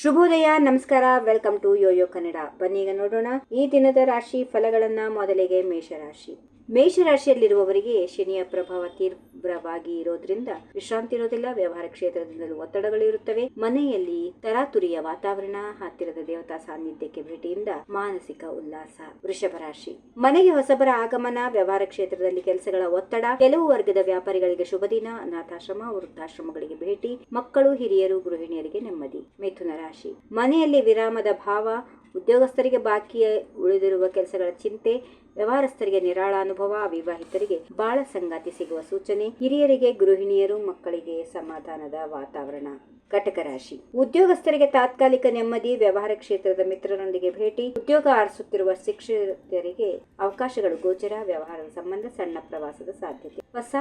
ಶುಭೋದಯ, ನಮಸ್ಕಾರ. Welcome to Yoyo Kannada. ಬನ್ನೀಗ ನೋಡೋಣ ಈ ದಿನದ ರಾಶಿ ಫಲಗಳನ್ನ. ಮೊದಲಿಗೆ ಮೇಷರಾಶಿ. ಮೇಷರಾಶಿಯಲ್ಲಿರುವವರಿಗೆ ಶನಿಯ ಪ್ರಭಾವ ತೀವ್ರವಾಗಿ ಇರೋದ್ರಿಂದ ವಿಶ್ರಾಂತಿ ಇರೋದಿಲ್ಲ. ವ್ಯವಹಾರ ಕ್ಷೇತ್ರದಿಂದಲೂ ಒತ್ತಡಗಳು ಇರುತ್ತವೆ. ಮನೆಯಲ್ಲಿ ತರಾತುರಿಯ ವಾತಾವರಣ, ಹತ್ತಿರದ ದೇವತಾ ಸಾನ್ನಿಧ್ಯಕ್ಕೆ ಭೇಟಿಯಿಂದ ಮಾನಸಿಕ ಉಲ್ಲಾಸ. ವೃಷಭ ರಾಶಿ. ಮನೆಗೆ ಹೊಸಬರ ಆಗಮನ, ವ್ಯವಹಾರ ಕ್ಷೇತ್ರದಲ್ಲಿ ಕೆಲಸಗಳ ಒತ್ತಡ, ಕೆಲವು ವರ್ಗದ ವ್ಯಾಪಾರಿಗಳಿಗೆ ಶುಭ ದಿನ, ಅನಾಥಾಶ್ರಮ, ವೃದ್ಧಾಶ್ರಮಗಳಿಗೆ ಭೇಟಿ, ಮಕ್ಕಳು, ಹಿರಿಯರು, ಗೃಹಿಣಿಯರಿಗೆ ನೆಮ್ಮದಿ. ಮಿಥುನ ರಾಶಿ. ಮನೆಯಲ್ಲಿ ವಿರಾಮದ ಭಾವ, ಉದ್ಯೋಗಸ್ಥರಿಗೆ ಬಾಕಿ ಉಳಿದಿರುವ ಕೆಲಸಗಳ ಚಿಂತೆ, ವ್ಯವಹಾರಸ್ಥರಿಗೆ ನಿರಾಳ ಅನುಭವ, ಅವಿವಾಹಿತರಿಗೆ ಬಾಳ ಸಂಗಾತಿ ಸಿಗುವ ಸೂಚನೆ, ಹಿರಿಯರಿಗೆ, ಗೃಹಿಣಿಯರು, ಮಕ್ಕಳಿಗೆ ಸಮಾಧಾನದ ವಾತಾವರಣ. ಕಟಕ ರಾಶಿ. ಉದ್ಯೋಗಸ್ಥರಿಗೆ ತಾತ್ಕಾಲಿಕ ನೆಮ್ಮದಿ, ವ್ಯವಹಾರ ಕ್ಷೇತ್ರದ ಮಿತ್ರರೊಂದಿಗೆ ಭೇಟಿ, ಉದ್ಯೋಗ ಆರಿಸುತ್ತಿರುವ ಶಿಕ್ಷಕರಿಗೆ ಅವಕಾಶಗಳು ಗೋಚರ, ವ್ಯವಹಾರದ ಸಂಬಂಧ ಸಣ್ಣ ಪ್ರವಾಸದ ಸಾಧ್ಯತೆ, ಹೊಸ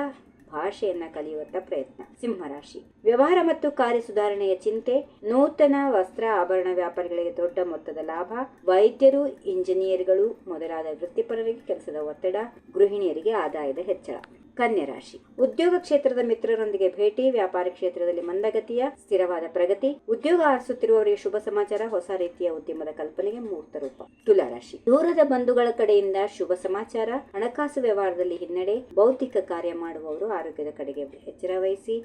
ಭಾಷೆಯನ್ನ ಕಲಿಯುವಂತ ಪ್ರಯತ್ನ. ಸಿಂಹರಾಶಿ. ವ್ಯವಹಾರ ಮತ್ತು ಕಾರ್ಯ ಸುಧಾರಣೆಯ ಚಿಂತೆ, ನೂತನ ವಸ್ತ್ರ ಆಭರಣ ವ್ಯಾಪಾರಿಗಳಿಗೆ ದೊಡ್ಡ ಮೊತ್ತದ ಲಾಭ, ವೈದ್ಯರು, ಇಂಜಿನಿಯರ್ಗಳು ಮೊದಲಾದ ವೃತ್ತಿಪರರಿಗೆ ಕೆಲಸದ ಒತ್ತಡ, ಗೃಹಿಣಿಯರಿಗೆ ಆದಾಯದ ಹೆಚ್ಚಳ. ಕನ್ಯಾ ರಾಶಿ. ಉದ್ಯೋಗ ಕ್ಷೇತ್ರದ ಮಿತ್ರರೊಂದಿಗೆ ಭೇಟಿ, ವ್ಯಾಪಾರ ಕ್ಷೇತ್ರದಲ್ಲಿ ಮಂದಗತಿಯ ಸ್ಥಿರವಾದ ಪ್ರಗತಿ, ಉದ್ಯೋಗ ಆರಿಸುತ್ತಿರುವವರಿಗೆ ಶುಭ ಸಮಾಚಾರ, ಹೊಸ ರೀತಿಯ ಉದ್ಯಮದ ಕಲ್ಪನೆಗೆ ಮೂರ್ತ ರೂಪ. ತುಲಾ ರಾಶಿ. ದೂರದ ಬಂಧುಗಳ ಕಡೆಯಿಂದ ಶುಭ ಸಮಾಚಾರ, ಹಣಕಾಸು ವ್ಯವಹಾರದಲ್ಲಿ ಹಿನ್ನಡೆ, ಬೌದ್ಧಿಕ ಕಾರ್ಯ ಮಾಡುವವರು ಆರೋಗ್ಯದ ಕಡೆಗೆ ಎಚ್ಚರ ವಹಿಸಿ,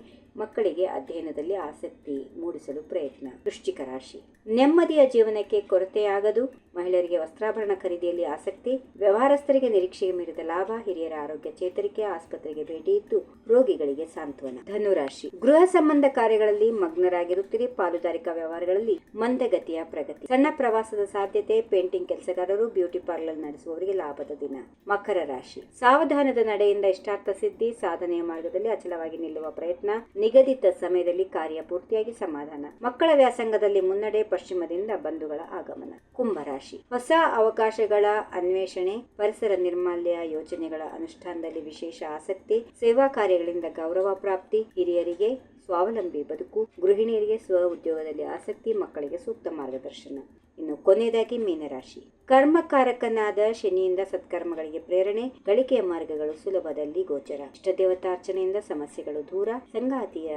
ಮಕ್ಕಳಿಗೆ ಅಧ್ಯಯನದಲ್ಲಿ ಆಸಕ್ತಿ ಮೂಡಿಸಲು ಪ್ರಯತ್ನ. ವೃಶ್ಚಿಕ ರಾಶಿ. ನೆಮ್ಮದಿಯ ಜೀವನಕ್ಕೆ ಕೊರತೆಯಾಗದು, ಮಹಿಳೆಯರಿಗೆ ವಸ್ತ್ರಾಭರಣ ಖರೀದಿಯಲ್ಲಿ ಆಸಕ್ತಿ, ವ್ಯವಹಾರಸ್ಥರಿಗೆ ನಿರೀಕ್ಷೆಗೆ ಮೀರಿದ ಲಾಭ, ಹಿರಿಯರ ಆರೋಗ್ಯ ಚೇತರಿಕೆ, ಆಸ್ಪತ್ರೆಗೆ ಭೇಟಿ ಇದ್ದು ರೋಗಿಗಳಿಗೆ ಸಾಂತ್ವನ. ಧನುರಾಶಿ. ಗೃಹ ಸಂಬಂಧ ಕಾರ್ಯಗಳಲ್ಲಿ ಮಗ್ನರಾಗಿರುತ್ತೀರಿ, ಪಾಲುದಾರಿಕಾ ವ್ಯವಹಾರಗಳಲ್ಲಿ ಮಂದಗತಿಯ ಪ್ರಗತಿ, ಸಣ್ಣ ಪ್ರವಾಸದ ಸಾಧ್ಯತೆ, ಪೇಂಟಿಂಗ್ ಕೆಲಸಗಾರರು, ಬ್ಯೂಟಿ ಪಾರ್ಲರ್ ನಡೆಸುವವರಿಗೆ ಲಾಭದ ದಿನ. ಮಕರ ರಾಶಿ. ಸಾವಧಾನದ ನಡೆಯಿಂದ ಇಷ್ಟಾರ್ಥ ಸಿದ್ಧಿ, ಸಾಧನೆಯ ಮಾರ್ಗದಲ್ಲಿ ಅಚಲವಾಗಿ ನಿಲ್ಲುವ ಪ್ರಯತ್ನ, ನಿಗದಿತ ಸಮಯದಲ್ಲಿ ಕಾರ್ಯ ಪೂರ್ತಿಯಾಗಿ ಸಮಾಧಾನ, ಮಕ್ಕಳ ವ್ಯಾಸಂಗದಲ್ಲಿ ಮುನ್ನಡೆ, ಪಶ್ಚಿಮದಿಂದ ಬಂಧುಗಳ ಆಗಮನ. ಕುಂಭರಾಶಿ. ಹೊಸ ಅವಕಾಶಗಳ ಅನ್ವೇಷಣೆ, ಪರಿಸರ ನಿರ್ಮಾಲ್ಯ ಯೋಜನೆಗಳ ಅನುಷ್ಠಾನದಲ್ಲಿ ವಿಶೇಷ ಆಸಕ್ತಿ, ಸೇವಾ ಕಾರ್ಯಗಳಿಂದ ಗೌರವ ಪ್ರಾಪ್ತಿ, ಹಿರಿಯರಿಗೆ ಸ್ವಾವಲಂಬಿ ಬದುಕು, ಗೃಹಿಣಿಯರಿಗೆ ಸ್ವ ಉದ್ಯೋಗದಲ್ಲಿ ಆಸಕ್ತಿ, ಮಕ್ಕಳಿಗೆ ಸೂಕ್ತ ಮಾರ್ಗದರ್ಶನ. ಇನ್ನು ಕೊನೆಯದಾಗಿ ಮೀನರಾಶಿ. ಕರ್ಮಕಾರಕನಾದ ಶನಿಯಿಂದ ಸತ್ಕರ್ಮಗಳಿಗೆ ಪ್ರೇರಣೆ, ಗಳಿಕೆಯ ಮಾರ್ಗಗಳು ಸುಲಭದಲ್ಲಿ ಗೋಚರ, ಇಷ್ಟ ದೇವತಾರ್ಚನೆಯಿಂದ ಸಮಸ್ಯೆಗಳು ದೂರ, ಸಂಗಾತಿಯ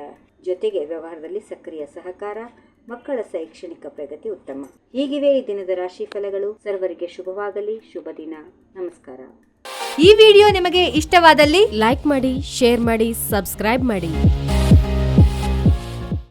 ಜೊತೆಗೆ ವ್ಯವಹಾರದಲ್ಲಿ ಸಕ್ರಿಯ ಸಹಕಾರ, ಮಕ್ಕಳ ಶೈಕ್ಷಣಿಕ ಪ್ರಗತಿ ಉತ್ತಮ. ಹೀಗಿವೆ ಈ ದಿನದ ರಾಶಿ ಫಲಗಳು. ಸರ್ವರಿಗೆ ಶುಭವಾಗಲಿ. ಶುಭ ದಿನ. ನಮಸ್ಕಾರ. ಈ ವಿಡಿಯೋ ನಿಮಗೆ ಇಷ್ಟವಾದಲ್ಲಿ ಲೈಕ್ ಮಾಡಿ, ಶೇರ್ ಮಾಡಿ, ಸಬ್ಸ್ಕ್ರೈಬ್ ಮಾಡಿ.